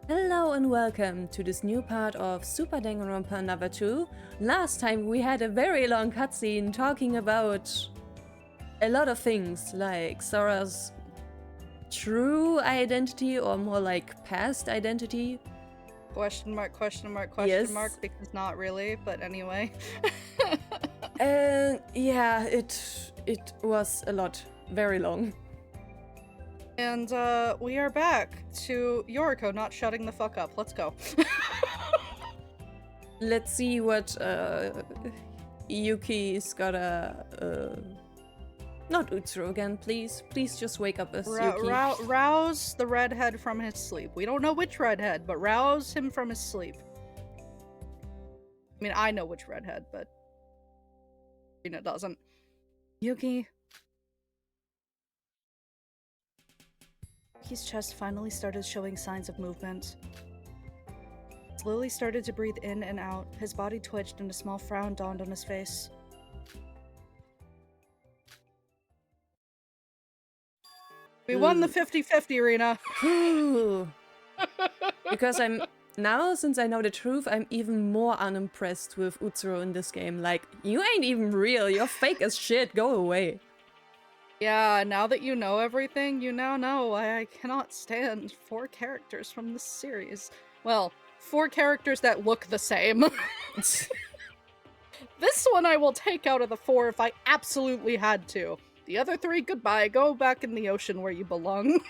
Hello and welcome to this new part of Super Danganronpa Another 2. Last time we had a very long cutscene talking about a lot of things, like Sora's true identity or more like past identity. Question mark, Yes. because not really, but anyway. Yeah, it was a lot, very long. And we are back to Yoriko not shutting the fuck up. Let's go. Let's see what Yuki's gotta... Not Utsuro again, please. Please just wake up us, Yuki. Rouse the redhead from his sleep. We don't know which redhead, but rouse him from his sleep. I mean, I know which redhead, but Rina doesn't. Yuki's chest finally started showing signs of movement. Slowly started to breathe in and out. His body twitched and a small frown dawned on his face. We won the 50-50, Rina. Because now, since I know the truth, I'm even more unimpressed with Utsuro in this game. Like, you ain't even real. You're fake as shit. Go away. Yeah, now that you know everything, you now know why I cannot stand 4 characters from this series. Well, 4 characters that look the same. This one I will take out of the 4 if I absolutely had to. The other 3, goodbye. Go back in the ocean where you belong.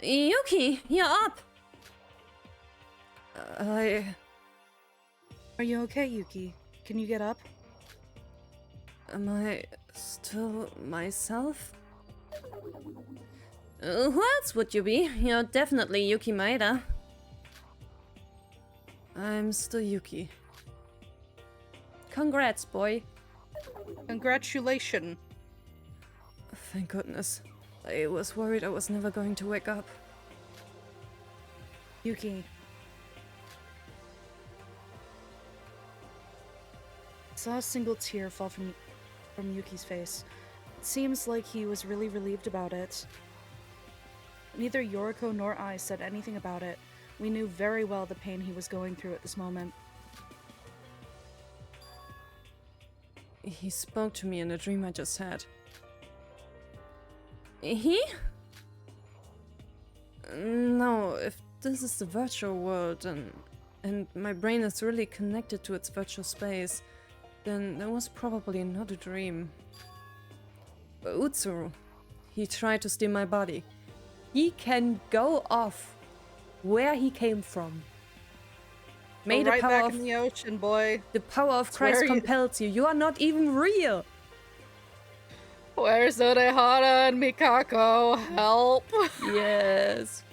Yuki, you're up! Are you okay, Yuki? Can you get up? Am I still myself? Who else would you be? You're definitely Yuki Maeda. I'm still Yuki. Congrats, boy. Congratulations. Thank goodness. I was worried I was never going to wake up. Yuki. I saw a single tear fall from Yuki's face. It seems like he was really relieved about it. Neither Yoriko nor I said anything about it. We knew very well the pain he was going through at this moment. He spoke to me in a dream I just had. He? No, if this is the virtual world and my brain is really connected to its virtual space, then there was probably not a dream. Utsuro, he tried to steal my body. He can go off where he came from. Go right back in the ocean, boy. The power of Christ compels you. You are not even real. Where's Orehara and Mikako? Help! Yes.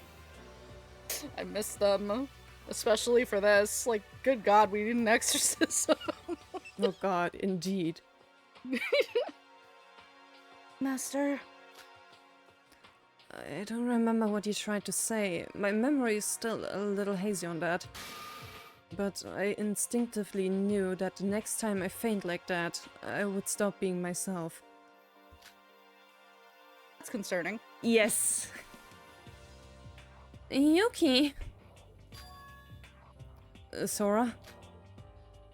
I miss them. Especially for this. Like, good God, we need an exorcism. Oh God, indeed. Master? I don't remember what you tried to say. My memory is still a little hazy on that. But I instinctively knew that the next time I faint like that, I would stop being myself. That's concerning. Yes. Yuki. Sora?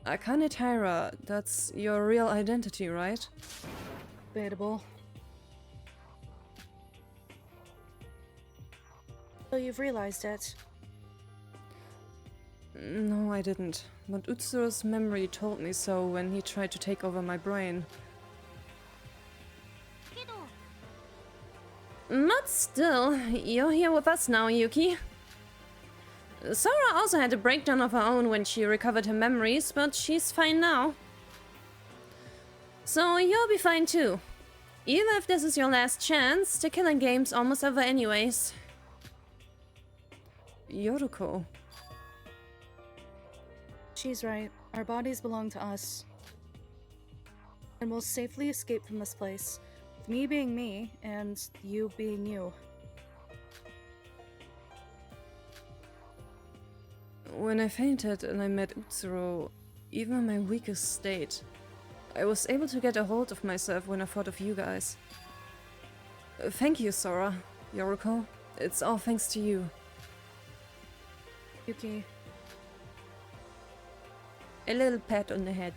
Akane Taira, that's your real identity, right? Debatable. So you've realized it. No, I didn't. But Utsuro's memory told me so when he tried to take over my brain. But still, you're here with us now, Yuki. Sora also had a breakdown of her own when she recovered her memories, but she's fine now. So you'll be fine too. Even if this is your last chance, the killing game's almost over anyways. Yoriko. She's right. Our bodies belong to us. And we'll safely escape from this place. With me being me, and you being you. When I fainted and I met Utsuro, even in my weakest state, I was able to get a hold of myself when I thought of you guys. Thank you, Sora, Yoriko. It's all thanks to you. Yuki. A little pat on the head.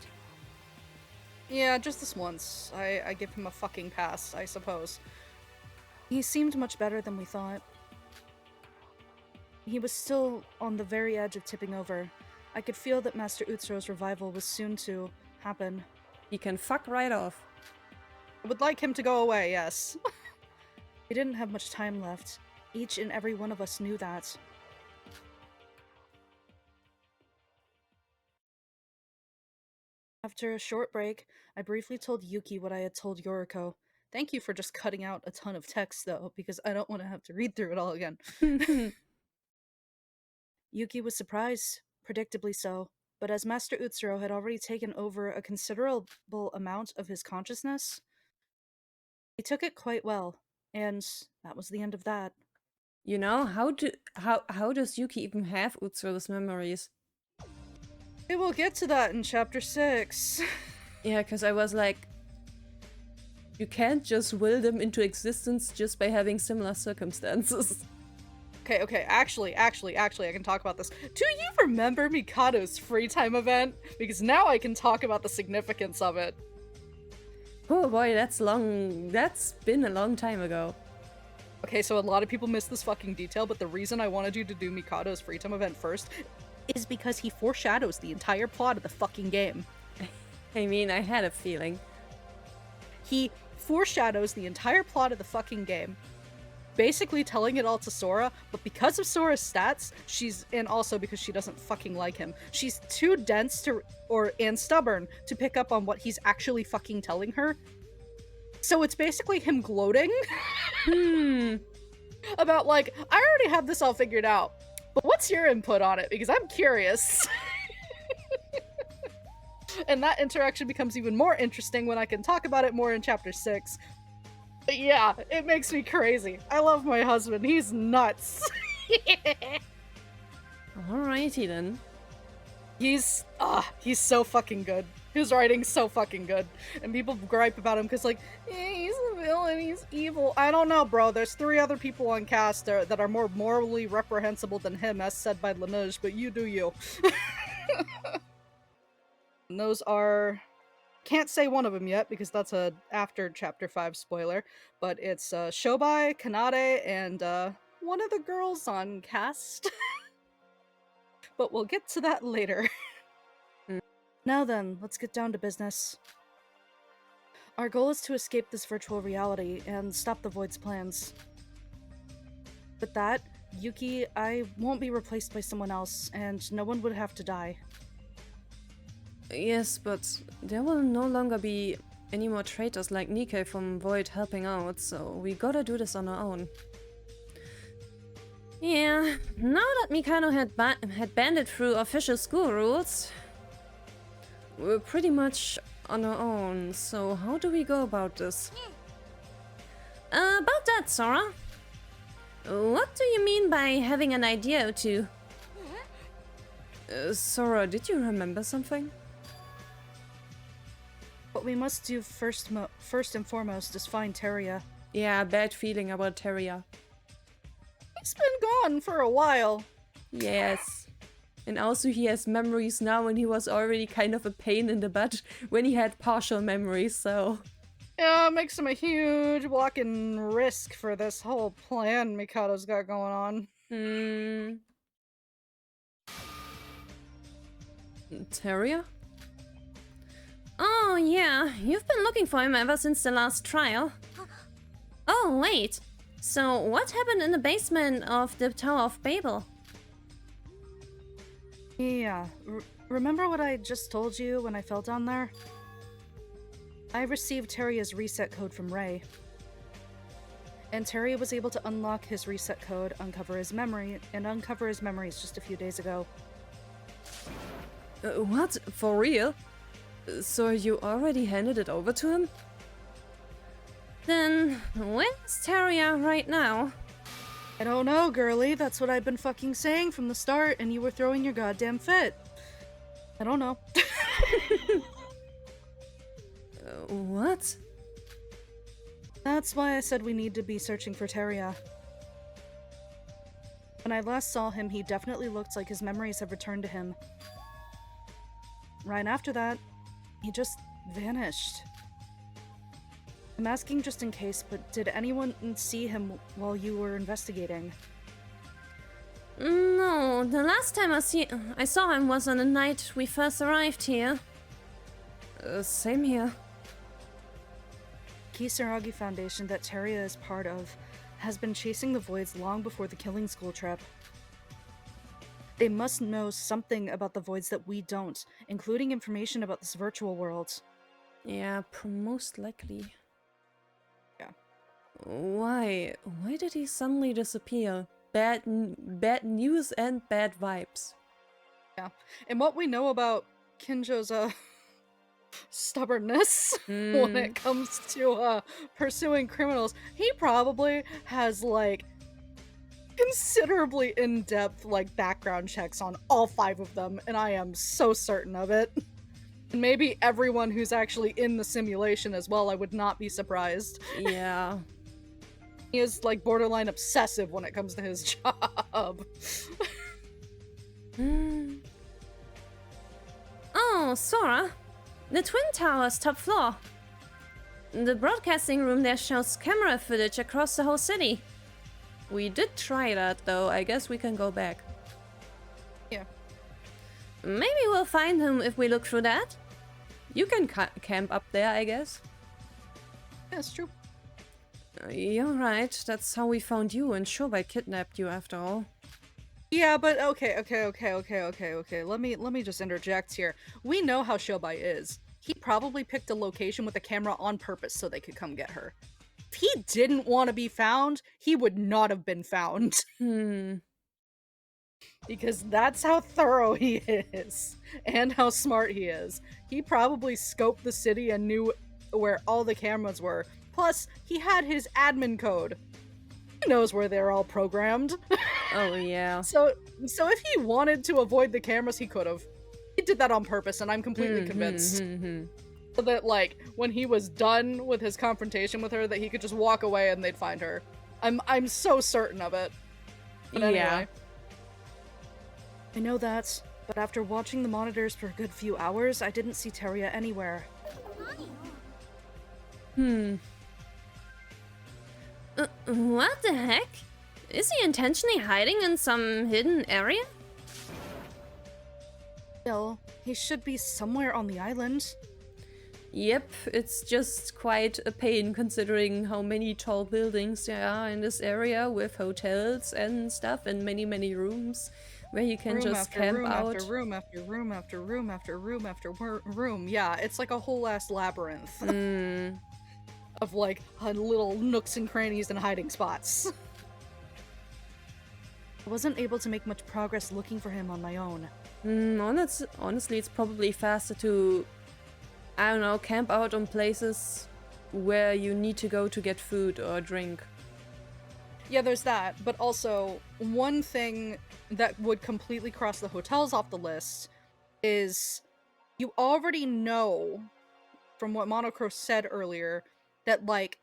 Yeah, just this once. I give him a fucking pass, I suppose. He seemed much better than we thought. He was still on the very edge of tipping over. I could feel that Master Utsuro's revival was soon to happen. He can fuck right off. I would like him to go away, yes. We didn't have much time left. Each and every one of us knew that. After a short break, I briefly told Yuki what I had told Yoriko. Thank you for just cutting out a ton of text, though, because I don't want to have to read through it all again. Yuki was surprised, predictably so, but as Master Utsuro had already taken over a considerable amount of his consciousness, he took it quite well, and that was the end of that. You know, how does Yuki even have Utsuro's memories? We will get to that in chapter 6. Yeah, because I was like, you can't just will them into existence just by having similar circumstances. Okay, actually, I can talk about this. Do you remember Mikado's free time event? Because now I can talk about the significance of it. Oh boy, that's been a long time ago. Okay, so a lot of people miss this fucking detail, but the reason I wanted you to do Mikado's free time event first is because he foreshadows the entire plot of the fucking game. I mean, I had a feeling. He foreshadows the entire plot of the fucking game, basically telling it all to Sora, but because of Sora's stats, and also because she doesn't fucking like him, she's too dense and stubborn to pick up on what he's actually fucking telling her. So it's basically him gloating about like, I already have this all figured out, but what's your input on it? Because I'm curious. And that interaction becomes even more interesting when I can talk about it more in chapter 6. But yeah, it makes me crazy. I love my husband. He's nuts. Alrighty then. He's so fucking good. His writing's so fucking good. And people gripe about him because like, he's a villain, he's evil. I don't know, bro. There's 3 other people on cast that are more morally reprehensible than him, as said by Laneige, but you do you. And those are... Can't say one of them yet because that's a after chapter 5 spoiler, but it's Shobai, Kanade, and one of the girls on cast. But we'll get to that later. Now then, let's get down to business. Our goal is to escape this virtual reality and stop the Void's plans. With that, Yuki, I won't be replaced by someone else, and no one would have to die. Yes, but there will no longer be any more traitors like Nikke from Void helping out, so we gotta do this on our own. Yeah, now that Mikado had banded through official school rules, we're pretty much on our own, so how do we go about this? About that, Sora. What do you mean by having an idea or two? Sora, did you remember something? What we must do first and foremost is find Teria. Yeah, bad feeling about Teria. He's been gone for a while. Yes. And also he has memories now and he was already kind of a pain in the butt when he had partial memories, so... Yeah, it makes him a huge walking risk for this whole plan Mikado's got going on. Teria? Oh, yeah. You've been looking for him ever since the last trial. Oh, wait. So, what happened in the basement of the Tower of Babel? Yeah. Remember what I just told you when I fell down there? I received Teria's reset code from Ray. And Teria was able to unlock his reset code, uncover his memories just a few days ago. What? For real? So you already handed it over to him? Then, where's Teria right now? I don't know, girly. That's what I've been fucking saying from the start, and you were throwing your goddamn fit. I don't know. What? That's why I said we need to be searching for Teria. When I last saw him, he definitely looked like his memories have returned to him. Right after that, he just vanished. I'm asking just in case, but did anyone see him while you were investigating? No, the last time I saw him was on the night we first arrived here. Same here. Kisaragi Foundation that Teria is part of has been chasing the Voids long before the killing school trip. They must know something about the Voids that we don't, including information about this virtual world. Yeah, most likely. Yeah. Why? Why did he suddenly disappear? Bad news and bad vibes. Yeah. And what we know about Kinjo's stubbornness when it comes to pursuing criminals, he probably has like considerably in-depth like background checks on all 5 of them, and I am so certain of it. And maybe everyone who's actually in the simulation as well, I would not be surprised. Yeah. He is like borderline obsessive when it comes to his job. Oh, Sora! The Twin Towers, top floor. The broadcasting room there shows camera footage across the whole city. We did try that, though. I guess we can go back. Yeah. Maybe we'll find him if we look through that. You can camp up there, I guess. That's true. You're right. That's how we found you, and Shobai kidnapped you after all. Yeah, but okay. Let me just interject here. We know how Shobai is. He probably picked a location with a camera on purpose so they could come get her. If he didn't want to be found, he would not have been found. Because that's how thorough he is, and how smart he is. He probably scoped the city and knew where all the cameras were. Plus, he had his admin code. He knows where they're all programmed. Oh, yeah. So if he wanted to avoid the cameras, he could have. He did that on purpose, and I'm completely convinced. So that, like, when he was done with his confrontation with her, that he could just walk away and they'd find her. I'm so certain of it. But anyway. Yeah. I know that, but after watching the monitors for a good few hours, I didn't see Teria anywhere. What the heck? Is he intentionally hiding in some hidden area? Still, he should be somewhere on the island. Yep, it's just quite a pain considering how many tall buildings there are in this area with hotels and stuff and many rooms where you can just camp out. After room after room after room after room after room. Yeah, it's like a whole ass labyrinth of like little nooks and crannies and hiding spots. I wasn't able to make much progress looking for him on my own. Honestly, it's probably faster to, I don't know, camp out on places where you need to go to get food or drink. Yeah, there's that, but also one thing that would completely cross the hotels off the list is you already know from what Monocro said earlier that like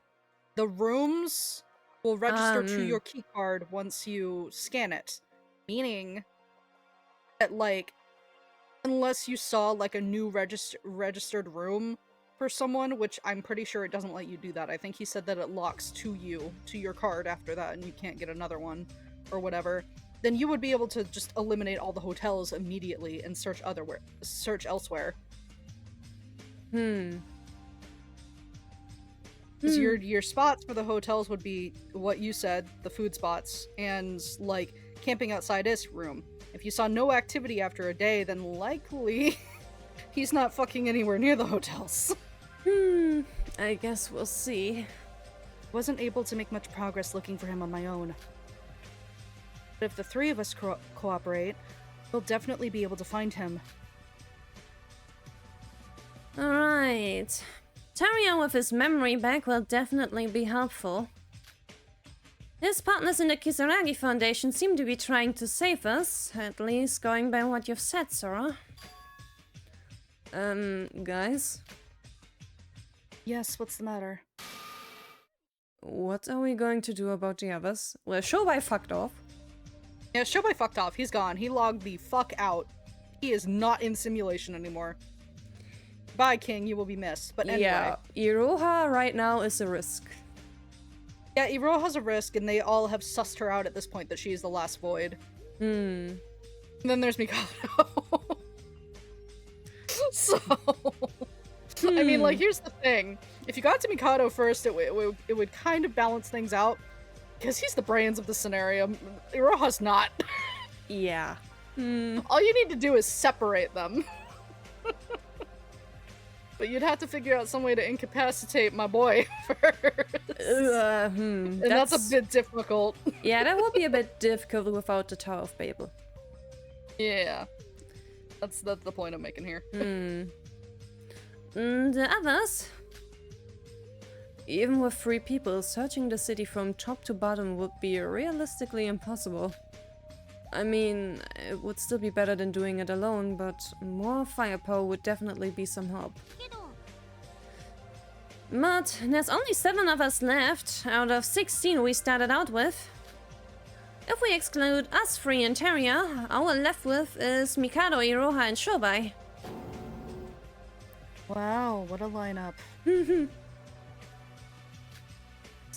the rooms will register to your keycard once you scan it, meaning that like unless you saw like a new registered room for someone, which I'm pretty sure it doesn't let you do that. I think he said that it locks to your card after that and you can't get another one or whatever. Then you would be able to just eliminate all the hotels immediately and search elsewhere. Because your spots for the hotels would be what you said, the food spots, and like camping outside his room. If you saw no activity after a day, then likely he's not fucking anywhere near the hotels. I guess we'll see. Wasn't able to make much progress looking for him on my own. But if the 3 of us cooperate, we'll definitely be able to find him. Alright. Teria with his memory back will definitely be helpful. His partners in the Kisaragi Foundation seem to be trying to save us, at least going by what you've said, Sora. Guys? Yes, what's the matter? What are we going to do about the others? Well, Shobai fucked off. Yeah, Shobai fucked off. He's gone. He logged the fuck out. He is not in simulation anymore. Bye, King. You will be missed. But anyway. Yeah, Iroha right now is a risk. Yeah, Iroha's a risk, and they all have sussed her out at this point that she is the last void. Hmm. And then there's Mikado. So... I mean, like, here's the thing. If you got to Mikado first, it would kind of balance things out. Because he's the brains of the scenario. Iroha's not. Yeah. All you need to do is separate them. But you'd have to figure out some way to incapacitate my boy first. And that's a bit difficult. Yeah, that would be a bit difficult without the Tower of Babel. Yeah. That's the point I'm making here. The others? Even with 3 people, searching the city from top to bottom would be realistically impossible. I mean, it would still be better than doing it alone, but more firepower would definitely be some help. But there's only 7 of us left, out of 16 we started out with. If we exclude us 3 and Teria, all we're left with is Mikado, Iroha, and Shobai. Wow, what a lineup. It's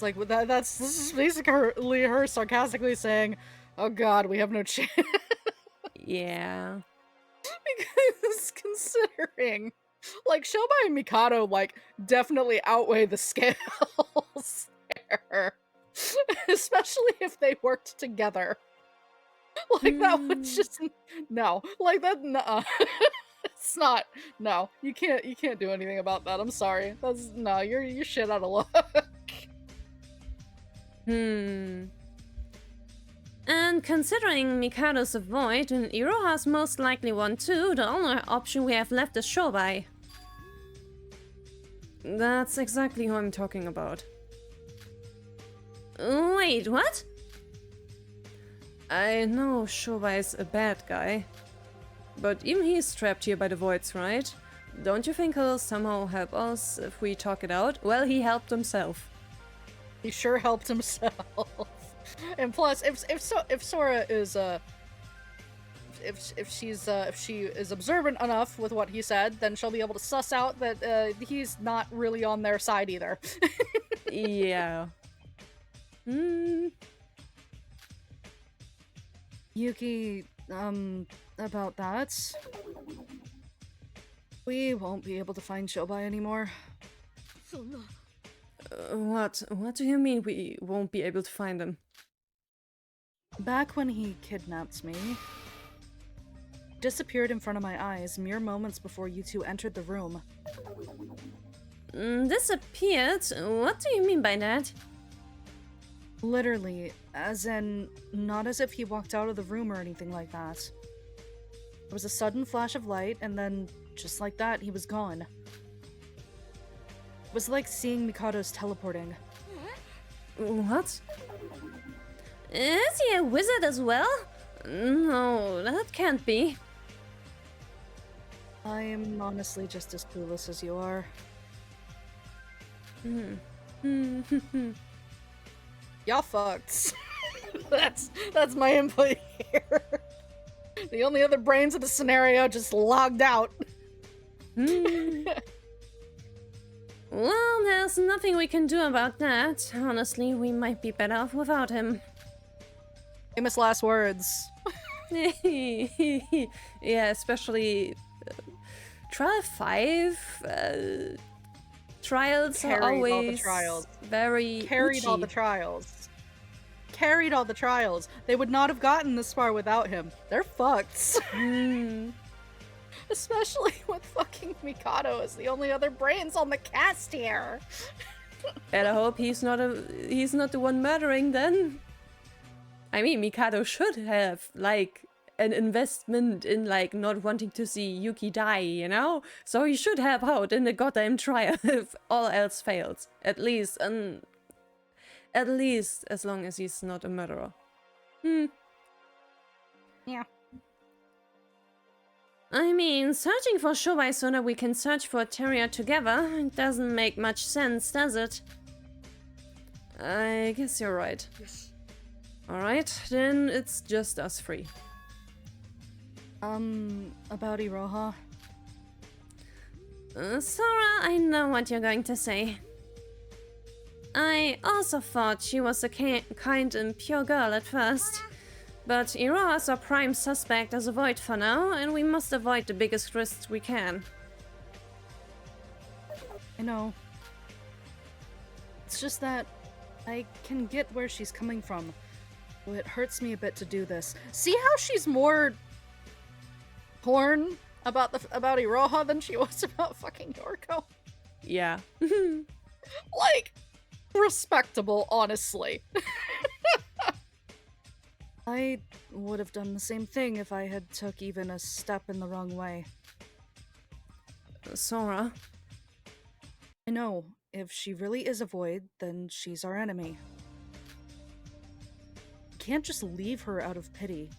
like, this is basically her sarcastically saying, oh god, we have no chance. Yeah. Because considering, like, Shobai and Mikado, like, definitely outweigh the scales there. Especially if they worked together. Like, that would just, no. Like, that, nuh-uh. It's not, no. You can't do anything about that, I'm sorry. That's, no, you're shit out of luck. And considering Mikado's a void and Iroha's most likely one too, the only option we have left is Shobai. That's exactly who I'm talking about. Wait, what? I know Shobai's a bad guy, but even he's trapped here by the voids, right? Don't you think he'll somehow help us if we talk it out? Well, he helped himself. He sure helped himself. And plus, if Sora is if she is observant enough with what he said, then she'll be able to suss out that he's not really on their side either. Yeah. Yuki, about that, we won't be able to find Shobai anymore. What do you mean we won't be able to find him? Back when he kidnapped me, disappeared in front of my eyes mere moments before you two entered the room. Disappeared? What do you mean by that? Literally, as in, not as if he walked out of the room or anything like that. There was a sudden flash of light, and then, just like that, he was gone. It was like seeing Mikado's teleporting. What? Is he a wizard as well? No, that can't be. I'm honestly just as clueless as you are. Y'all fucked. That's my input here. The only other brains of the scenario just logged out. Well, there's nothing we can do about that. Honestly, we might be better off without him. Famous last words. Yeah, especially trial 5. Trials are always all the trials. very Carried all Uchi. the trials. Carried all the trials. They would not have gotten this far without him. They're fucked. Especially with fucking Mikado as the only other brains on the cast here. Better hope he's not the one murdering then. I mean, Mikado should have, like, an investment in, like, not wanting to see Yuki die, you know? So he should help out in the goddamn trial if all else fails. At least as long as he's not a murderer. Yeah. I mean, searching for Shobai so that we can search for Teria together doesn't make much sense, does it? I guess you're right. Alright, then it's just us three. About Iroha? Sora, I know what you're going to say. I also thought she was a kind and pure girl at first. But Iroha's our prime suspect as a void for now, and we must avoid the biggest risks we can. I know. It's just that I can get where she's coming from. It hurts me a bit to do this. See how she's more torn about Iroha than she was about fucking Yorko? Yeah. Like, respectable, honestly. I would have done the same thing if I had took even a step in the wrong way. Sora. I know, if she really is a void, then she's our enemy. Can't just leave her out of pity.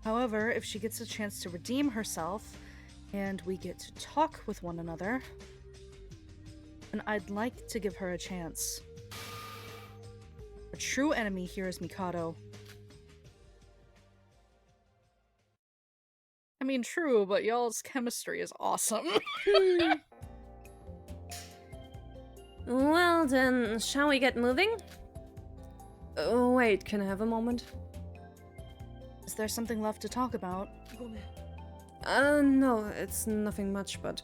However, if she gets a chance to redeem herself, and we get to talk with one another, then I'd like to give her a chance. A true enemy here is Mikado. I mean, true, but y'all's chemistry is awesome. Well then, shall we get moving? Oh, wait, can I have a moment? Is there something left to talk about? No, it's nothing much, but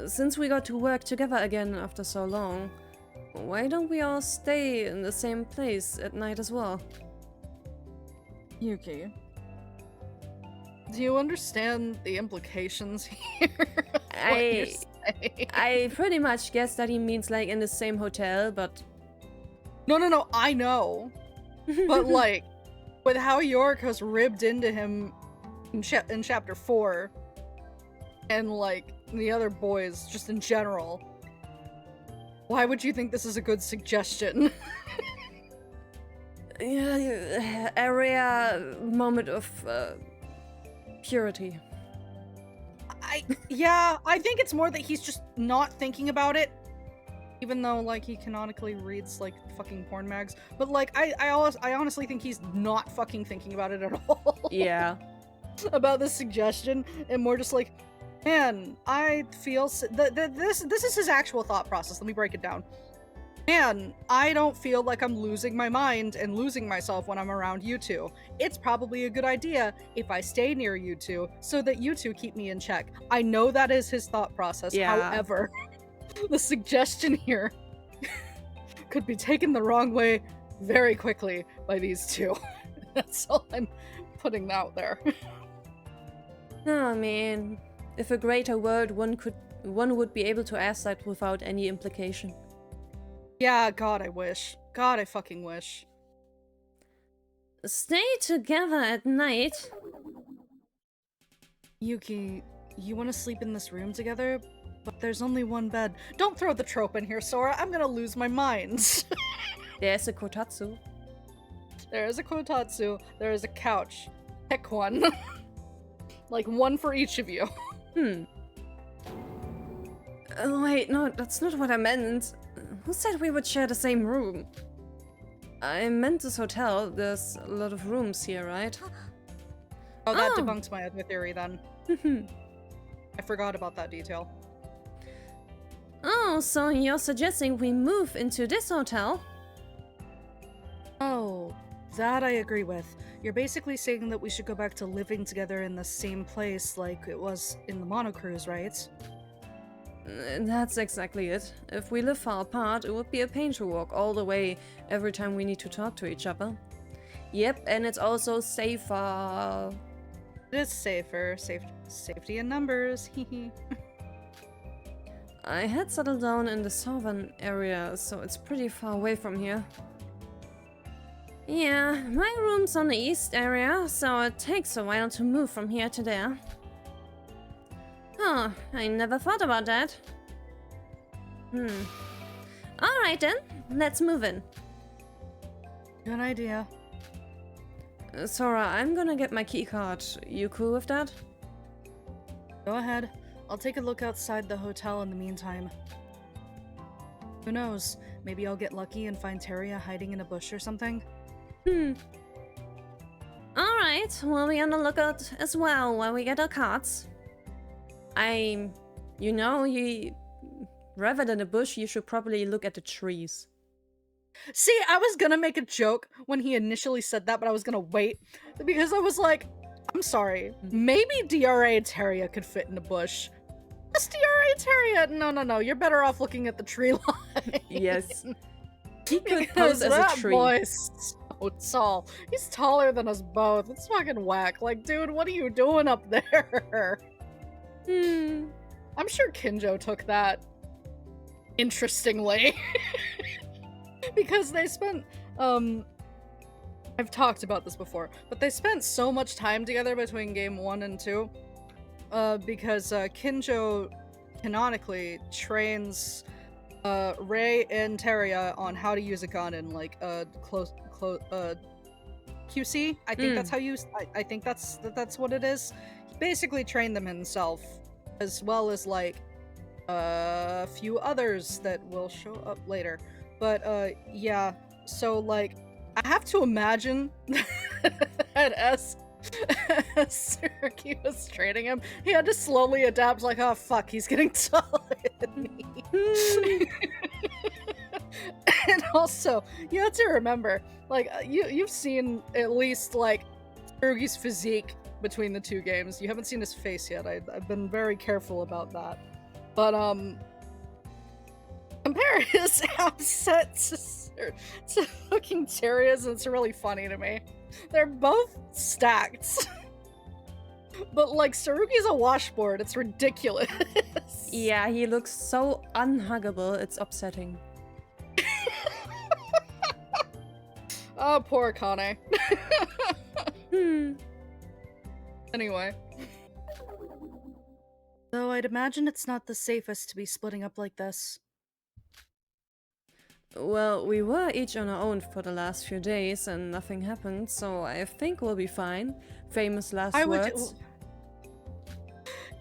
since we got to work together again after so long, why don't we all stay in the same place at night as well? Yuki, do you understand the implications here? I pretty much guess that he means like in the same hotel, but... No, I know. But like, with how Yoriko's ribbed into him in chapter 4, and like the other boys just in general, why would you think this is a good suggestion? Yeah, area moment of purity. I think it's more that he's just not thinking about it, even though like he canonically reads like fucking porn mags. But like I honestly think he's not fucking thinking about it at all. Yeah. About this suggestion, and more just like, man, I feel this is his actual thought process. Let me break it down. Man, I don't feel like I'm losing my mind and losing myself when I'm around you two. It's probably a good idea if I stay near you two so that you two keep me in check. I know that is his thought process. Yeah. However, the suggestion here could be taken the wrong way very quickly by these two. That's all I'm putting out there. I mean, if a greater world, one would be able to ask that without any implication. Yeah, God, I wish. God, I fucking wish. Stay together at night? Yuki, you want to sleep in this room together? But there's only one bed. Don't throw the trope in here, Sora. I'm gonna lose my mind. There's a kotatsu. There is a kotatsu. There is a couch. Pick one. Like one for each of you. Oh, wait, no, that's not what I meant. Who said we would share the same room? I meant this hotel. There's a lot of rooms here, right? Oh, that debunks my other theory then. I forgot about that detail. Oh, so you're suggesting we move into this hotel? Oh, that I agree with. You're basically saying that we should go back to living together in the same place like it was in the Mono Cruise, right? That's exactly it. If we live far apart, it would be a pain to walk all the way every time we need to talk to each other. Yep, and it's also safer. It is safer. Safety in numbers. Hehe. I had settled down in the southern area, so it's pretty far away from here. Yeah, my room's on the east area, so it takes a while to move from here to there. Oh, I never thought about that. Alright then, let's move in. Good idea. Sora, I'm gonna get my keycard. You cool with that? Go ahead. I'll take a look outside the hotel in the meantime. Who knows? Maybe I'll get lucky and find Teria hiding in a bush or something. Alright, we'll be on the lookout as well when we get our cards. Rather than a bush, you should probably look at the trees. See, I was gonna make a joke when he initially said that, but I was gonna wait because I was like, I'm sorry, maybe DRA Teria could fit in a bush. Just DRA Teria? No, you're better off looking at the tree line. Yes. He could pose as a tree. Boy's so tall. He's taller than us both. It's fucking whack. Like, dude, what are you doing up there? I'm sure Kinjo took that interestingly. Because they spent, I've talked about this before, but they spent so much time together between game 1 and 2, because Kinjo canonically trains Rei and Teria on how to use a gun in like QC. I think that's how you. I think that's what it is. He basically trained them himself, as well as like a few others that will show up later. But yeah. So like, I have to imagine that as Tsurugi was training him, he had to slowly adapt. Like, oh fuck, he's getting taller than me. And also, you have to remember, like, you've seen at least like Tsurugi's physique between the two games. You haven't seen his face yet. I've been very careful about that. But compare his upset to fucking Teria's, and it's really funny to me. They're both stacked. But like, Tsurugi's a washboard. It's ridiculous. Yeah, he looks so unhuggable, it's upsetting. Oh, poor Kane. Anyway. Though I'd imagine it's not the safest to be splitting up like this. Well, we were each on our own for the last few days and nothing happened, so I think we'll be fine. Famous last words.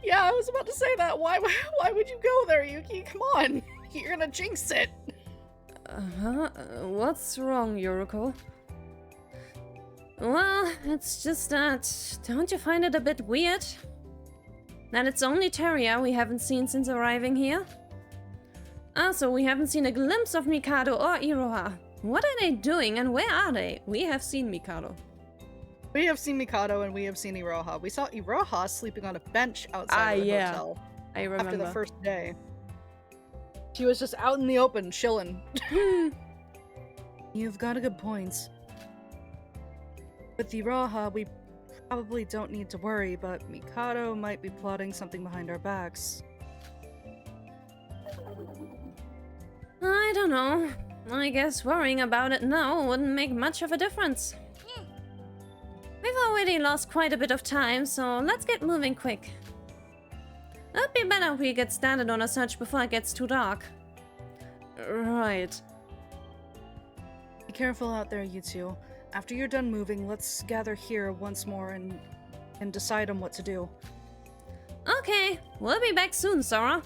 Yeah, I was about to say that. Why would you go there, Yuki? Come on. You're gonna jinx it. What's wrong, Yoriko? Well, it's just that... Don't you find it a bit weird? That it's only Teria we haven't seen since arriving here? Also, we haven't seen a glimpse of Mikado or Iroha. What are they doing and where are they? We have seen Mikado. We have seen Mikado and we have seen Iroha. We saw Iroha sleeping on a bench outside of the hotel. I remember. After the first day. She was just out in the open, chilling. You've got a good point. With Iroha, we probably don't need to worry, but Mikado might be plotting something behind our backs. I don't know. I guess worrying about it now wouldn't make much of a difference. We've already lost quite a bit of time, so let's get moving quick. It'd be better if we get started on a search before it gets too dark. Right. Be careful out there, you two. After you're done moving, let's gather here once more and decide on what to do. Okay, we'll be back soon, Sora.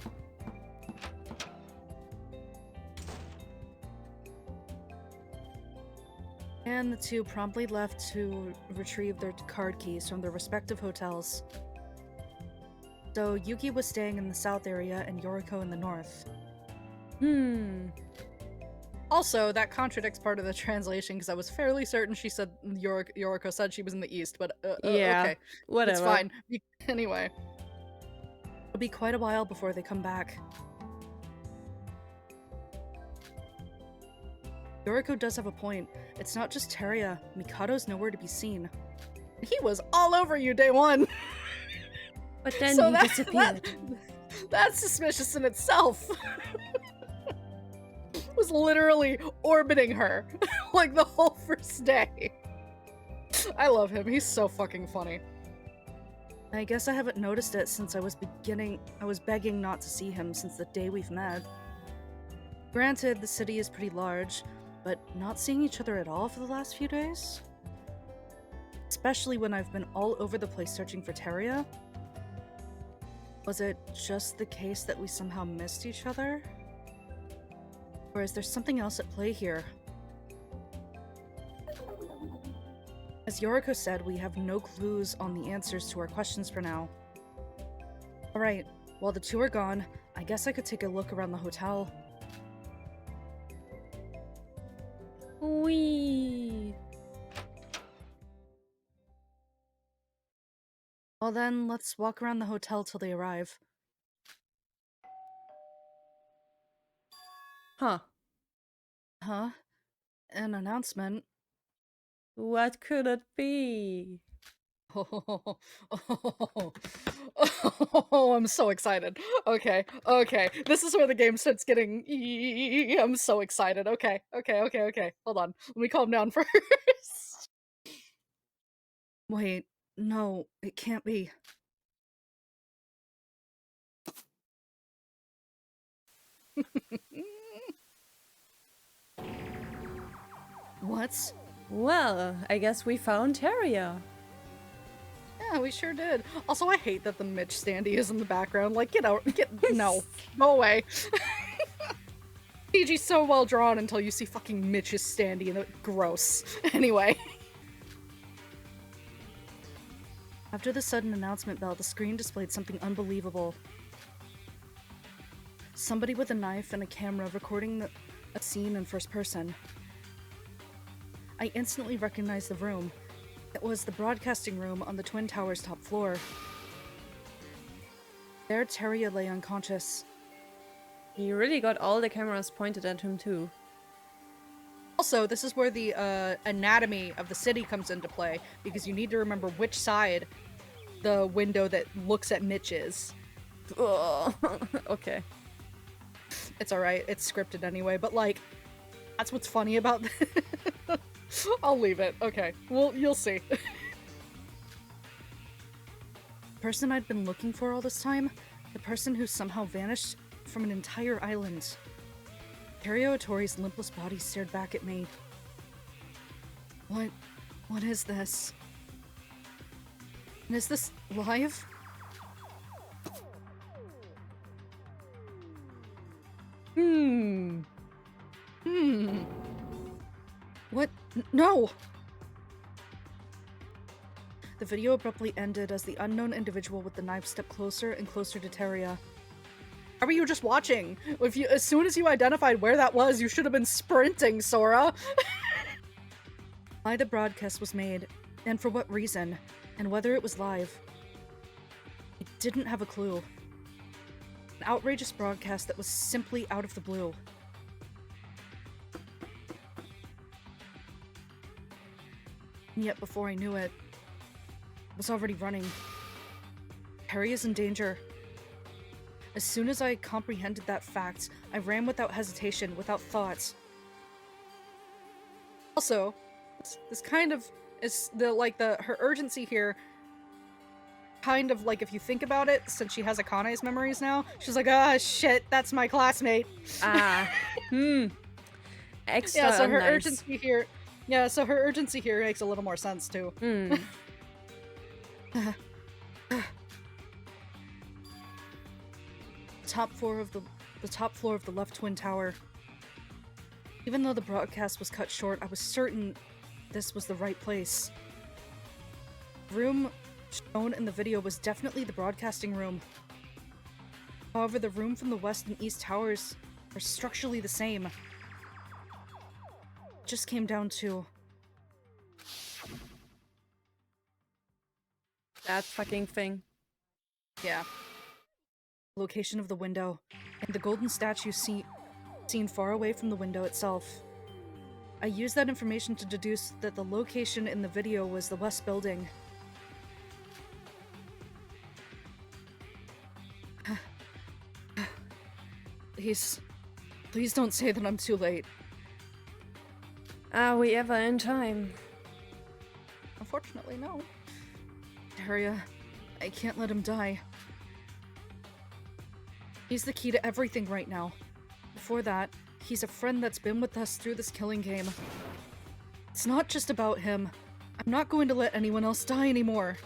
And the two promptly left to retrieve their card keys from their respective hotels. So Yuki was staying in the south area and Yoriko in the north. Also, that contradicts part of the translation because I was fairly certain she said Yoriko said she was in the east, but yeah, okay, whatever. It's fine. Anyway, it'll be quite a while before they come back. Yoriko does have a point. It's not just Teria. Mikado's nowhere to be seen. He was all over you day one. But then so he disappeared. That's suspicious in itself. Was literally orbiting her like the whole first day. I love him. He's so fucking funny. I guess I haven't noticed it since I was begging not to see him since the day we've met. Granted, the city is pretty large, but not seeing each other at all for the last few days? especially when I've been all over the place searching for Teria. Was it just the case that we somehow missed each other? Or is there something else at play here? As Yoriko said, we have no clues on the answers to our questions for now. Alright, while the two are gone, I guess I could take a look around the hotel. Wee. Well then, let's walk around the hotel till they arrive. Huh. Huh? An announcement? What could it be? Oh, I'm so excited. Okay. This is where the game starts getting... I'm so excited. Okay. Hold on. Let me calm down first. Wait, no, it can't be. What? Well, I guess we found Teria. Yeah, we sure did. Also, I hate that the Mitch standee is in the background. Like, get out. No. Go away. PG's so well drawn until you see fucking Mitch's standee and gross. Anyway. After the sudden announcement bell, the screen displayed something unbelievable. Somebody with a knife and a camera recording a scene in first person. I instantly recognized the room. It was the broadcasting room on the Twin Towers' top floor. There, Teria lay unconscious. He really got all the cameras pointed at him too. Also, this is where the anatomy of the city comes into play, because you need to remember which side the window that looks at Mitch is. Oh, okay. It's alright, it's scripted anyway, but like, that's what's funny about this. I'll leave it. Okay, well, you'll see. The person I'd been looking for all this time, the person who somehow vanished from an entire island. Teria Otori's limpless body stared back at me. What is this? And is this live? What? No! The video abruptly ended as the unknown individual with the knife stepped closer and closer to Teria. How were you just watching? As soon as you identified where that was, you should have been sprinting, Sora! Why the broadcast was made, and for what reason, and whether it was live. I didn't have a clue. An outrageous broadcast that was simply out of the blue. And yet before I knew it, I was already running. Teria's in danger. As soon as I comprehended that fact, I ran without hesitation, without thought. Also, this kind of is her urgency here. Kind of like, if you think about it, since she has Akane's memories now, she's like, ah, shit, that's my classmate. Extra yeah, so her nice. urgency here. Yeah, so her urgency here makes a little more sense too. The top floor of the left twin tower. Even though the broadcast was cut short, I was certain this was the right place. The room shown in the video was definitely the broadcasting room. However, the room from the west and east towers are structurally the same. It just came down to that fucking thing. Yeah. Location of the window, and the golden statue seen far away from the window itself. I used that information to deduce that the location in the video was the west building. Please don't say that I'm too late. Are we ever in time? Unfortunately, no. Teria, I can't let him die. He's the key to everything right now. Before that, he's a friend that's been with us through this killing game. It's not just about him. I'm not going to let anyone else die anymore.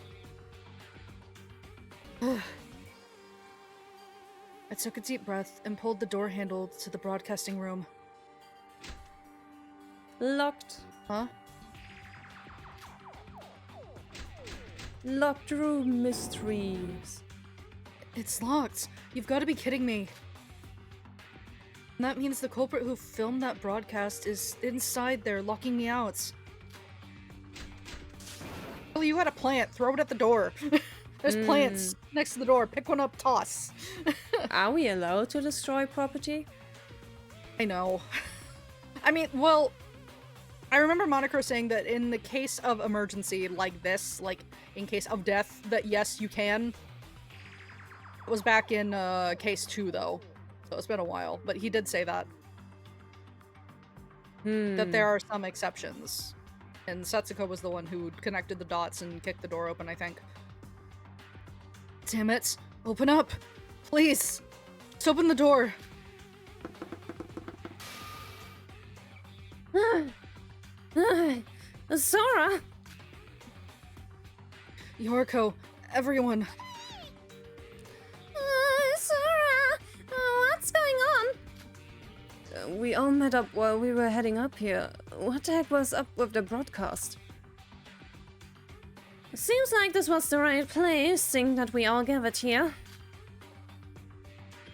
I took a deep breath and pulled the door handle to the broadcasting room. Locked. Huh? Locked room mysteries. It's locked. You've got to be kidding me. And that means the culprit who filmed that broadcast is inside there, locking me out. Well, you had a plant. Throw it at the door. There's plants next to the door. Pick one up, toss. Are we allowed to destroy property? I know. I mean, well, I remember Monocro saying that in the case of emergency like this, like in case of death, that yes, you can. It was back in case 2, though. So it's been a while. But he did say that. That there are some exceptions. And Setsuko was the one who connected the dots and kicked the door open, I think. Damn it. Open up. Please. Just open the door. Sora! Yoriko. Everyone. Sora! What's going on? We all met up while we were heading up here. What the heck was up with the broadcast? Seems like this was the right place, seeing that we all gathered here.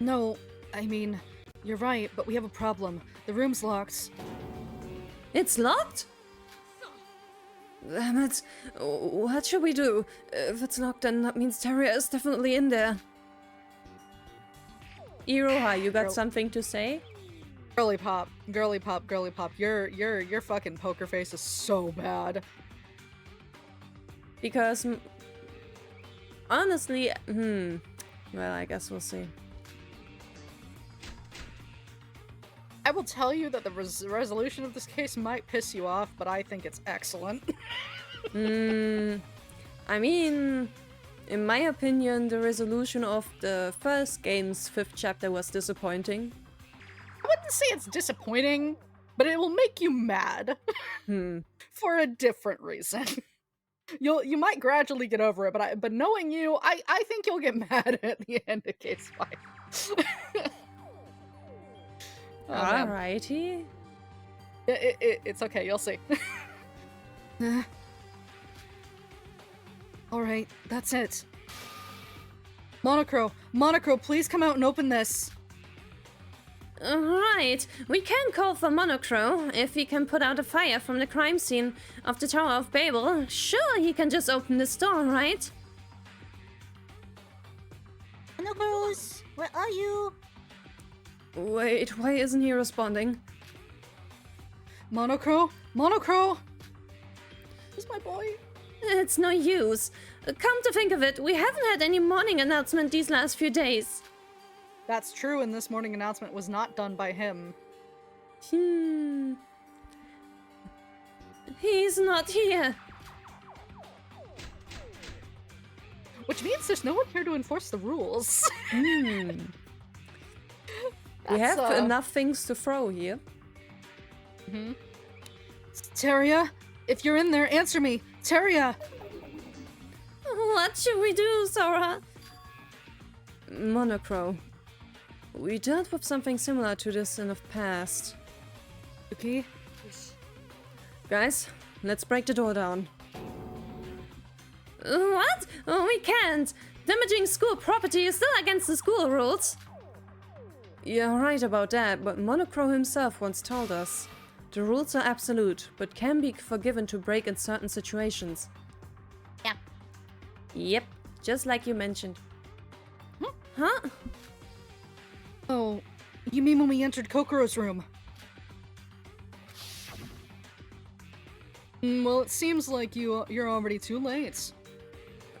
No, I mean, you're right, but we have a problem. The room's locked. It's locked? Damn it. What should we do? If it's locked, then that means Terria is definitely in there. Iroha, you got something to say? Girly pop, girly pop, girly pop. Your fucking poker face is so bad. Because, honestly, well, I guess we'll see. I will tell you that the resolution of this case might piss you off, but I think it's excellent. I mean, in my opinion, the resolution of the first game's 5th chapter was disappointing. I wouldn't say it's disappointing, but it will make you mad. For a different reason. You might gradually get over it, but knowing you, I think you'll get mad at the end of case 5. Alrighty. It's okay, you'll see. Alright, that's it. Monocro, please come out and open this. Right, we can call for Monocro. If he can put out a fire from the crime scene of the Tower of Babel, sure, he can just open this door, right? Monocros, where are you? Wait, why isn't he responding? Monocro? Where's my boy? It's no use. Come to think of it, we haven't had any morning announcement these last few days. That's true, and this morning announcement was not done by him. He's not here. Which means there's no one here to enforce the rules. We have enough things to throw here. Terria, if you're in there, answer me. Terria! What should we do, Sora? Monocro. We dealt with something similar to this in the past. Okay. Guys, let's break the door down. What? Oh, we can't! Damaging school property is still against the school rules. You're right about that, but Monocro himself once told us. The rules are absolute, but can be forgiven to break in certain situations. Yeah. Yep, just like you mentioned. Huh? Oh, you mean when we entered Kokoro's room? Well, it seems like you're already too late.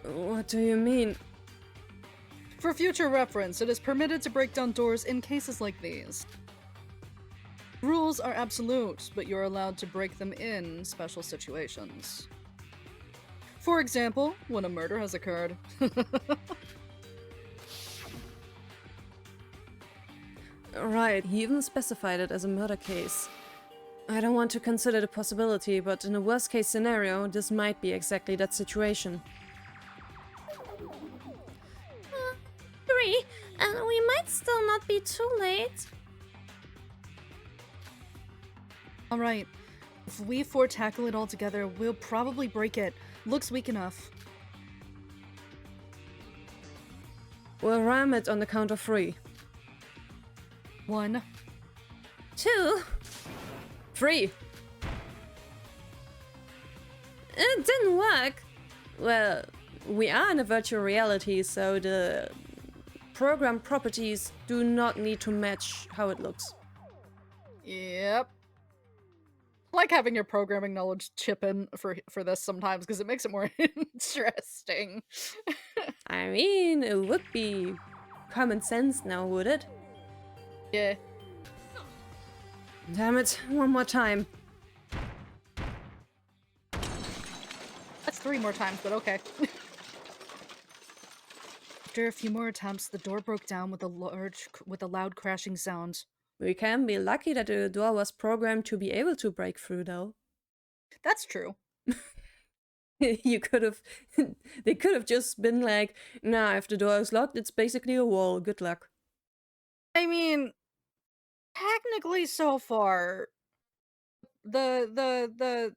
What do you mean? For future reference, it is permitted to break down doors in cases like these. Rules are absolute, but you're allowed to break them in special situations. For example, when a murder has occurred. Right, he even specified it as a murder case. I don't want to consider the possibility, but in a worst-case scenario, this might be exactly that situation. 3, and we might still not be too late. Alright, if we four tackle it all together, we'll probably break it. Looks weak enough. We'll ram it on the count of 3. 1, 2. 3! It didn't work. Well, we are in a virtual reality, so the program properties do not need to match how it looks. Yep. I like having your programming knowledge chip in for this sometimes, because it makes it more interesting. I mean, it would be common sense now, would it? Yeah. Damn it, one more time. That's 3 more times, but okay. After a few more attempts, the door broke down with a loud crashing sound. We can be lucky that the door was programmed to be able to break through, though. That's true. You could have... They could have just been like, nah, if the door is locked, it's basically a wall, good luck. I mean, technically so far, the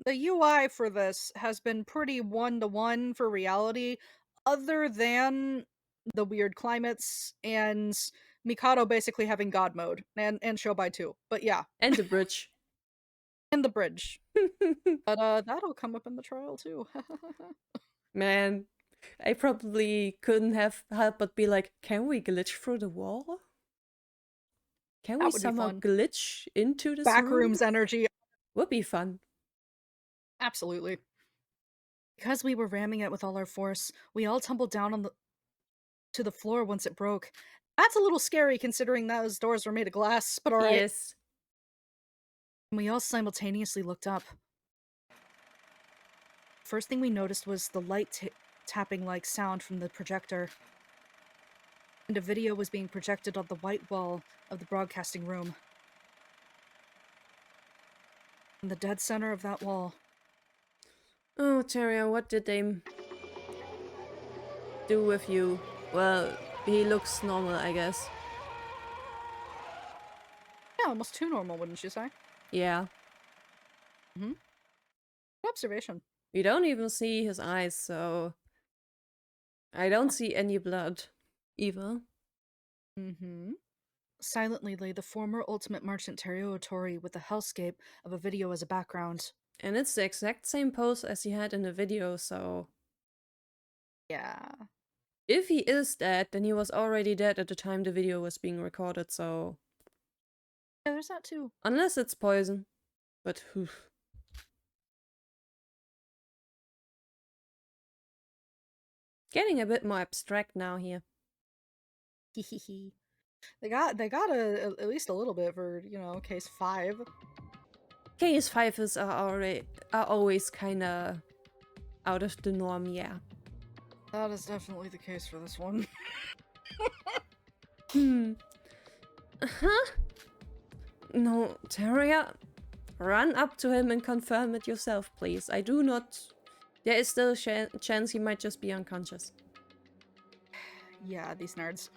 UI for this has been pretty one-to-one for reality, other than the weird climates and Mikado basically having god mode and Shobai too. But yeah. And the bridge. And the bridge. But that'll come up in the trial too. Man, I probably couldn't have helped but be like, can we glitch through the wall? Can we somehow glitch into this Backrooms energy. Would be fun. Absolutely. Because we were ramming it with all our force, we all tumbled down to the floor once it broke. That's a little scary considering those doors were made of glass, but alright. Yes. We all simultaneously looked up. First thing we noticed was the light tapping-like sound from the projector. And a video was being projected on the white wall of the broadcasting room. In the dead center of that wall. Oh, Terria, what did they do with you? Well, he looks normal, I guess. Yeah, almost too normal, wouldn't you say? Yeah. Mm-hmm. Good observation. We don't even see his eyes, so... I don't see any blood, either. Mm-hmm. Silently lay the former Ultimate Merchant Teruo Otori with the hellscape of a video as a background. And it's the exact same pose as he had in the video, so... Yeah. If he is dead, then he was already dead at the time the video was being recorded, so... Yeah, there's that too. Unless it's poison. But whew. Getting a bit more abstract now here. They got at least a little bit for, you know, case 5. Case 5s are always kinda out of the norm, yeah. That is definitely the case for this one. Huh? No, Terria, run up to him and confirm it yourself, please. I do not... There is still a chance he might just be unconscious. Yeah, these nerds.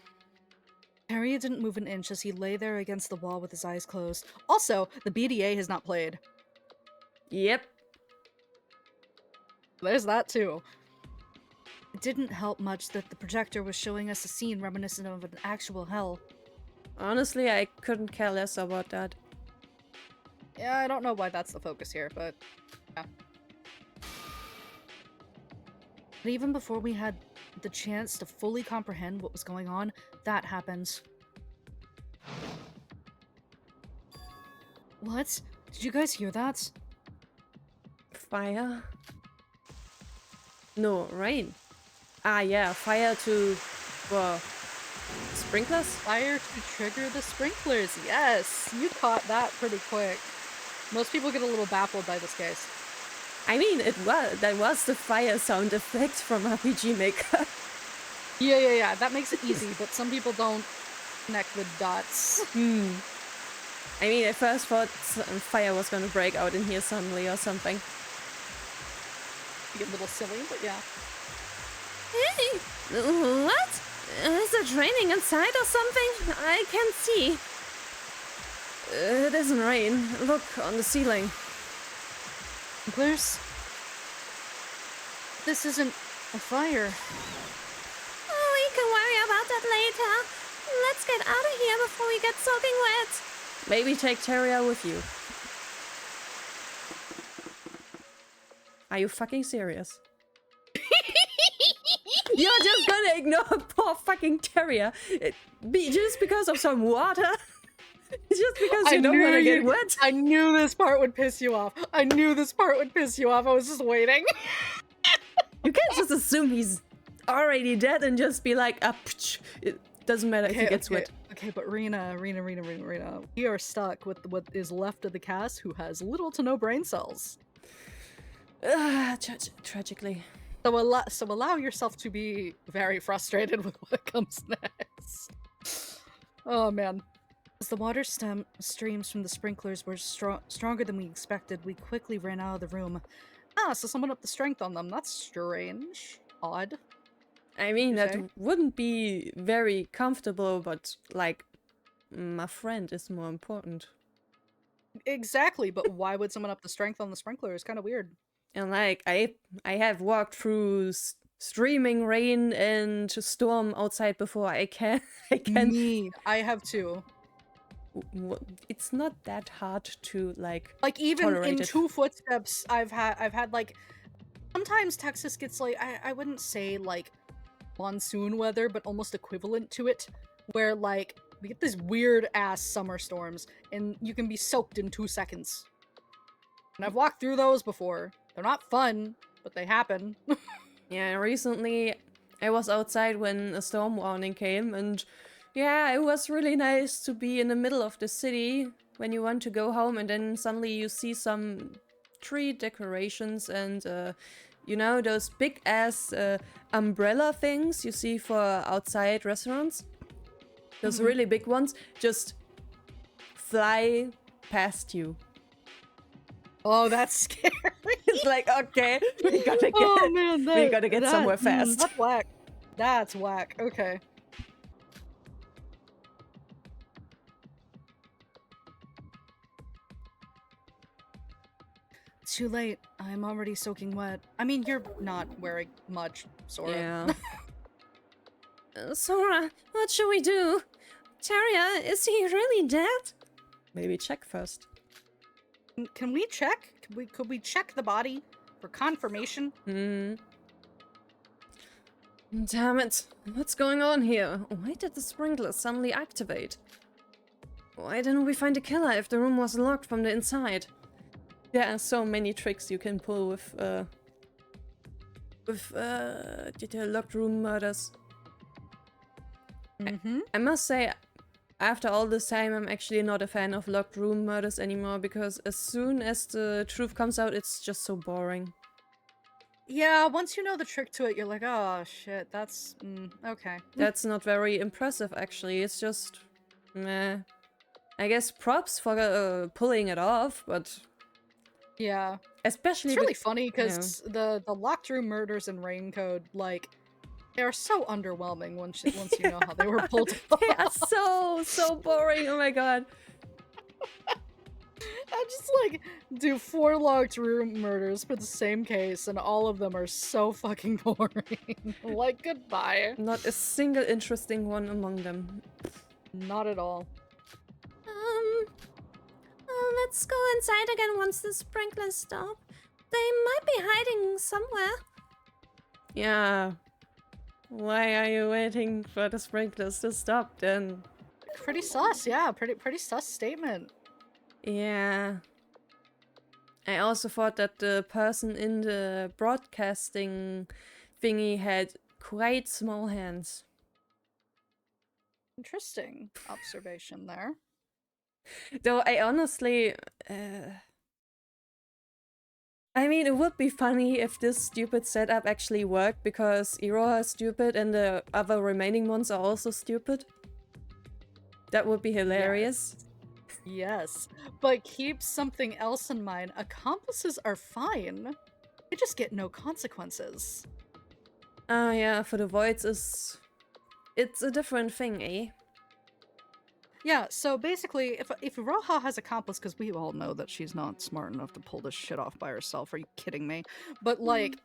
Terria didn't move an inch as he lay there against the wall with his eyes closed. Also, the BDA has not played. Yep. There's that too. It didn't help much that the projector was showing us a scene reminiscent of an actual hell. Honestly, I couldn't care less about that. Yeah, I don't know why that's the focus here, but yeah. But even before we had the chance to fully comprehend what was going on, that happened. What? Did you guys hear that? Fire? No, rain. Ah, yeah, fire to... well... sprinklers? Fire to trigger the sprinklers, yes! You caught that pretty quick. Most people get a little baffled by this case. I mean, that was the fire sound effect from RPG Maker. Yeah, that makes it easy, but some people don't connect the dots. I mean, I first thought fire was gonna break out in here suddenly or something. You get a little silly, but yeah. Hey! What? Is it raining inside or something? I can't see. It isn't rain. Look, on the ceiling. Sprinklers? This isn't a fire. We can worry about that later. Let's get out of here before we get soaking wet. Maybe take Teria with you. Are you fucking serious? You're just gonna ignore poor fucking Teria just because of some water? Just because you don't want to get wet? I knew this part would piss you off. I knew this part would piss you off. I was just waiting. You can't just assume he's already dead and just be like, it doesn't matter if he gets wet. Okay, but Rina, we are stuck with what is left of the cast who has little to no brain cells. Tragically. So allow yourself to be very frustrated with what comes next. Oh man. As the water streams from the sprinklers were stronger than we expected, we quickly ran out of the room. So someone upped the strength on them. That's strange. Odd. I mean, that wouldn't be very comfortable, but, like, my friend is more important. Exactly, but why would someone up the strength on the sprinkler? It's kind of weird. And, like, I have walked through streaming rain and storm outside before. I can. I have too. It's not that hard to like even in 2 footsteps I've had like sometimes Texas gets like I wouldn't say like monsoon weather, but almost equivalent to it, where like we get these weird ass summer storms and you can be soaked in 2 seconds. And I've walked through those before. They're not fun, but they happen. Yeah, recently I was outside when a storm warning came, and yeah, it was really nice to be in the middle of the city when you want to go home, and then suddenly you see some tree decorations and, you know, those big ass umbrella things you see for outside restaurants. Those really big ones just fly past you. Oh, that's scary. It's like, okay, we gotta get somewhere fast. That's whack. That's whack. Okay. Too late. I'm already soaking wet. I mean, you're not wearing much, Sora. Yeah. Sora, what should we do? Teria, is he really dead? Maybe check first. Can we check? Could we check the body for confirmation? Damn it. What's going on here? Why did the sprinkler suddenly activate? Why didn't we find a killer if the room was locked from the inside? There are so many tricks you can pull with locked room murders. I must say, after all this time, I'm actually not a fan of locked room murders anymore, because as soon as the truth comes out, it's just so boring. Yeah, once you know the trick to it, you're like, oh shit, that's okay. That's not very impressive, actually. It's just meh. I guess props for pulling it off, but yeah, especially it's really funny because the locked room murders in Raincode, like, they are so underwhelming once you know how they were pulled off. They are so boring. Oh my god. I just like do 4 locked room murders for the same case, and all of them are so fucking boring. Like, goodbye. Not a single interesting one among them. Not at all. Let's go inside again once the sprinklers stop. They might be hiding somewhere. Yeah. Why are you waiting for the sprinklers to stop then? Pretty sus, yeah. Pretty sus statement. Yeah. I also thought that the person in the broadcasting thingy had quite small hands. Interesting observation there. Though I honestly... I mean, it would be funny if this stupid setup actually worked, because Iroha is stupid and the other remaining ones are also stupid. That would be hilarious. Yes, but keep something else in mind. Accomplices are fine. They just get no consequences. Ah, yeah, for the voids it's a different thing, eh? Yeah, so basically, if Roja has accomplice, because we all know that she's not smart enough to pull this shit off by herself, are you kidding me? But like,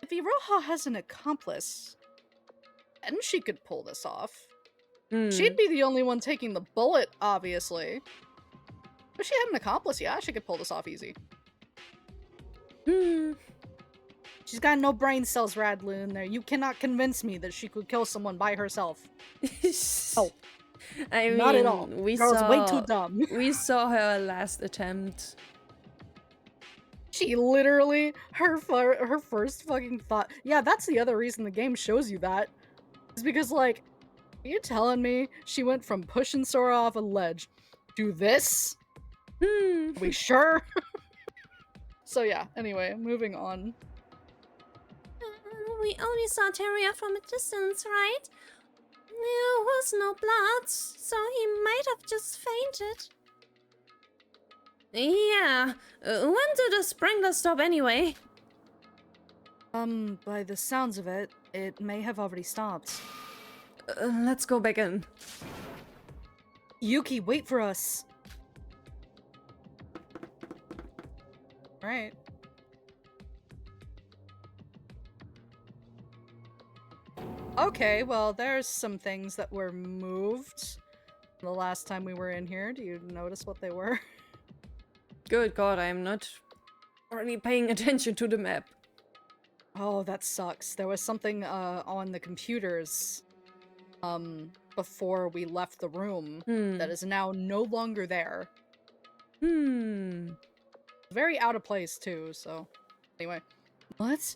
if Iroha has an accomplice, then she could pull this off. She'd be the only one taking the bullet, obviously. If she had an accomplice, yeah, she could pull this off easy. She's got no brain cells rattling in there. You cannot convince me that she could kill someone by herself. Oh. I mean, not at all. We Girl's saw, way too dumb. We saw her last attempt. She literally, her first fucking thought. Yeah, that's the other reason the game shows you that. Is because, like, are you telling me she went from pushing Sora off a ledge to this? Are we sure? So yeah, anyway, moving on. We only saw Teria from a distance, right? There was no blood, so he might have just fainted. Yeah, when did the sprinkler stop anyway? By the sounds of it, it may have already stopped. Let's go back in. Yuki, wait for us! Alright. Okay, well, there's some things that were moved the last time we were in here. Do you notice what they were? Good God, I am not really paying attention to the map. Oh, that sucks. There was something on the computers before we left the room that is now no longer there. Very out of place too, so anyway. What?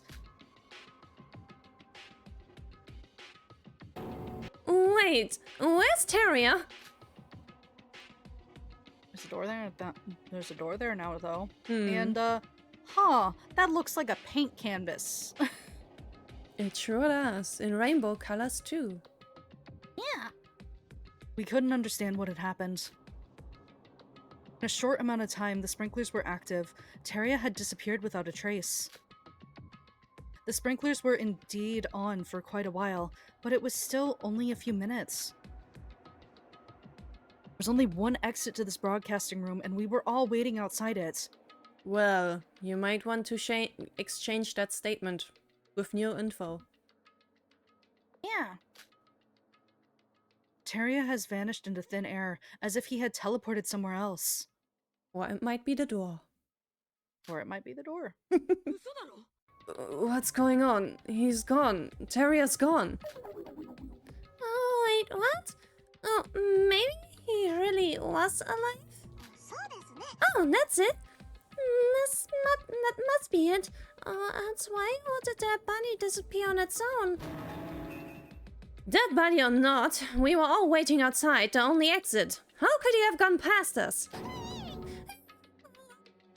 Wait, where's Teria? There's a door there. There's a door there now, though. And huh, that looks like a paint canvas. It sure does, in rainbow colors too. Yeah. We couldn't understand what had happened. In a short amount of time, the sprinklers were active. Teria had disappeared without a trace. The sprinklers were indeed on for quite a while, but it was still only a few minutes. There's only one exit to this broadcasting room, and we were all waiting outside it. Well, you might want to exchange that statement with new info. Yeah. Teria has vanished into thin air, as if he had teleported somewhere else. Or it might be the door. Or it might be the door. What's going on? He's gone. Terria's gone. Oh, wait, what? Oh, maybe he really was alive? Oh, that's it. That must be it. That's why would the dead body disappear on its own? Dead body or not, we were all waiting outside, the only exit. How could he have gone past us?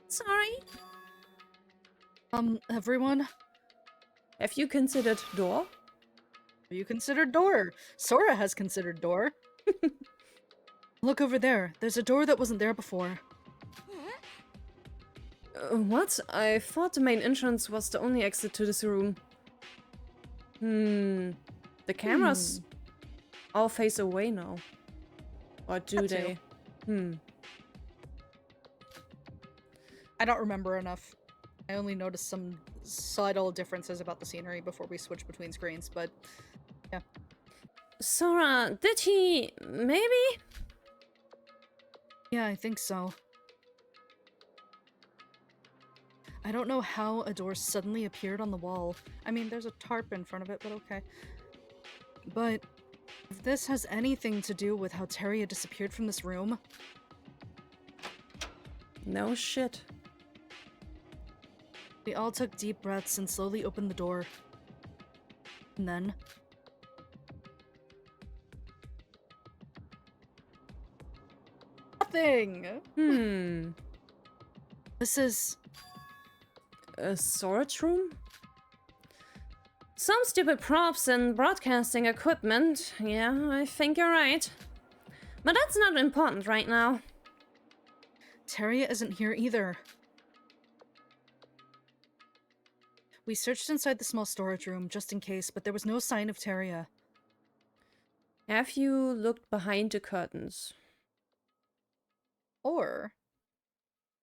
Sorry. Everyone? Have you considered door? Have you considered door? Sora has considered door. Look over there. There's a door that wasn't there before. What? I thought the main entrance was the only exit to this room. The cameras all face away now. Or do they? I don't remember enough. I only noticed some subtle differences about the scenery before we switch between screens, but yeah. Sora, did he... maybe? Yeah, I think so. I don't know how a door suddenly appeared on the wall. I mean, there's a tarp in front of it, but okay. But if this has anything to do with how Teria disappeared from this room... No shit. We all took deep breaths and slowly opened the door. And then... nothing! This is... a storage room? Some stupid props and broadcasting equipment. Yeah, I think you're right. But that's not important right now. Teria isn't here either. We searched inside the small storage room just in case, but there was no sign of Teria. Have you looked behind the curtains? Or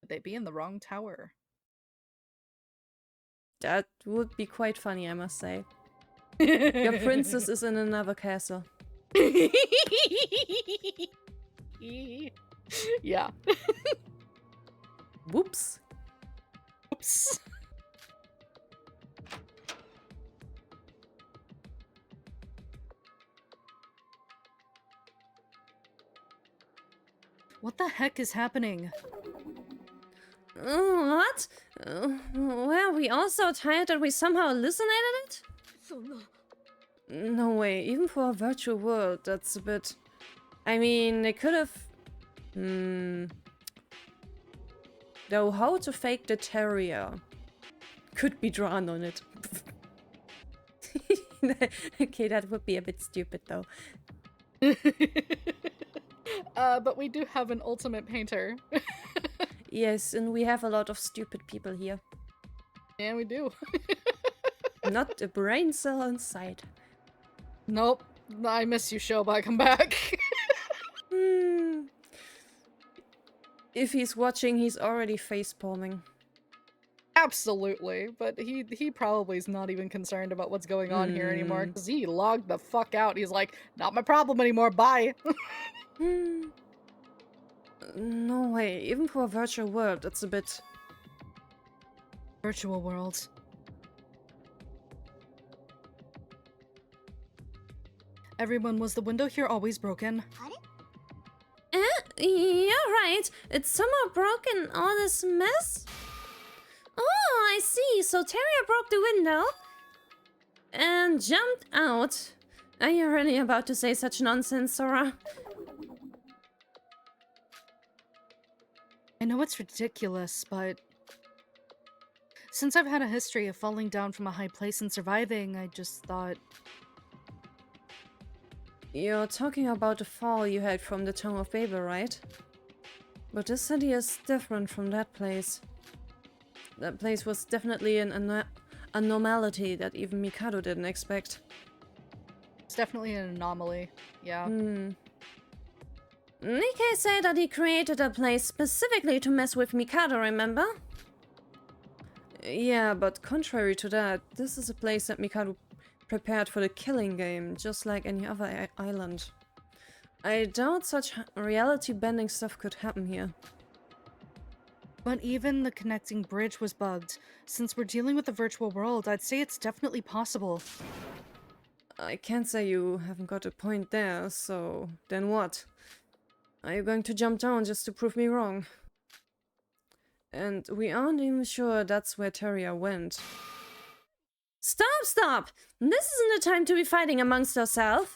could they be in the wrong tower? That would be quite funny, I must say. Your princess is in another castle. Yeah. Whoops. Oops. What the heck is happening? What? Were we all so tired that we somehow hallucinated it? No way, even for a virtual world, that's a bit... I mean, they could have... Though how to fake the terrier could be drawn on it. Okay, that would be a bit stupid though. But we do have an ultimate painter. Yes, and we have a lot of stupid people here. Yeah, we do. Not a brain cell inside. Nope. I miss you, Shoba. Come back. If he's watching, he's already facepalming. Absolutely, but he probably is not even concerned about what's going on here anymore, because he logged the fuck out. He's like, not my problem anymore, bye. No way, even for a virtual world, it's a bit... Virtual world. Everyone, was the window here always broken? You're right. It's somehow broken, all this mess. Oh, I see. So Teria broke the window and jumped out. Are you really about to say such nonsense, Sora? I know it's ridiculous, but since I've had a history of falling down from a high place and surviving, I just thought... You're talking about the fall you had from the Town of Babel, right? But this city is different from that place. That place was definitely an anomaly that even Mikado didn't expect. It's definitely an anomaly, yeah. Nikkei said that he created a place specifically to mess with Mikado, remember? Yeah, but contrary to that, this is a place that Mikado prepared for the killing game, just like any other island. I doubt such reality-bending stuff could happen here. But even the connecting bridge was bugged. Since we're dealing with a virtual world, I'd say it's definitely possible. I can't say you haven't got a point there, so then what? Are you going to jump down just to prove me wrong? And we aren't even sure that's where Teria went. Stop! This isn't the time to be fighting amongst ourselves.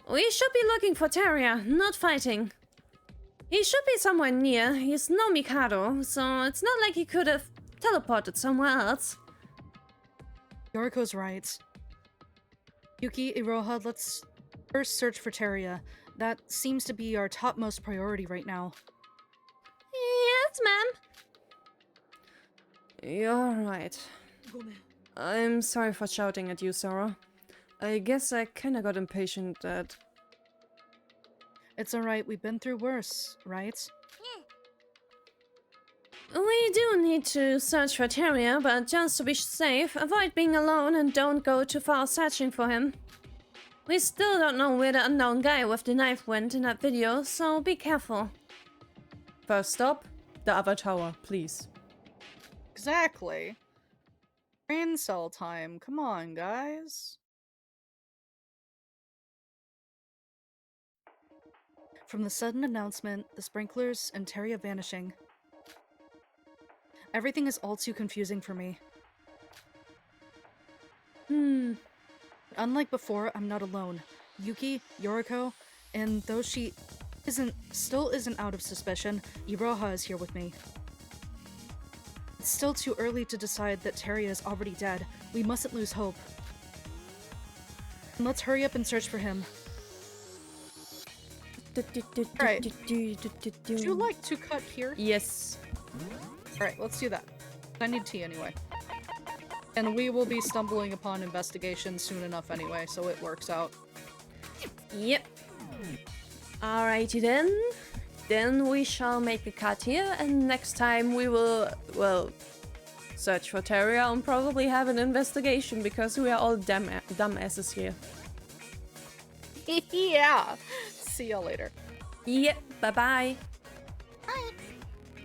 We should be looking for Teria, not fighting. He should be somewhere near. He's no Mikado, so it's not like he could have teleported somewhere else. Yoriko's right. Yuki, Iroha, let's first search for Teria. That seems to be our topmost priority right now. Yes, ma'am. You're right. I'm sorry for shouting at you, Sora. I guess I kinda got impatient that... It's alright, we've been through worse, right? We do need to search for Teria, but just to be safe, avoid being alone and don't go too far searching for him. We still don't know where the unknown guy with the knife went in that video, so be careful. First stop, the other tower, please. Exactly. Brain cell time. Come on, guys. From the sudden announcement, the sprinklers, and Teria vanishing, everything is all too confusing for me. Unlike before, I'm not alone. Yuki, Yoriko, and though she still isn't out of suspicion, Iroha is here with me. It's still too early to decide that Teria is already dead. We mustn't lose hope. Let's hurry up and search for him. Right. Would you like to cut here? Yes. Alright, let's do that. I need tea anyway. And we will be stumbling upon investigation soon enough anyway, so it works out. Yep. Alrighty then. Then we shall make a cut here, and next time we will, well, search for Terria and probably have an investigation because we are all dumbasses here. Yeah! See y'all later. Yep, bye-bye. Bye.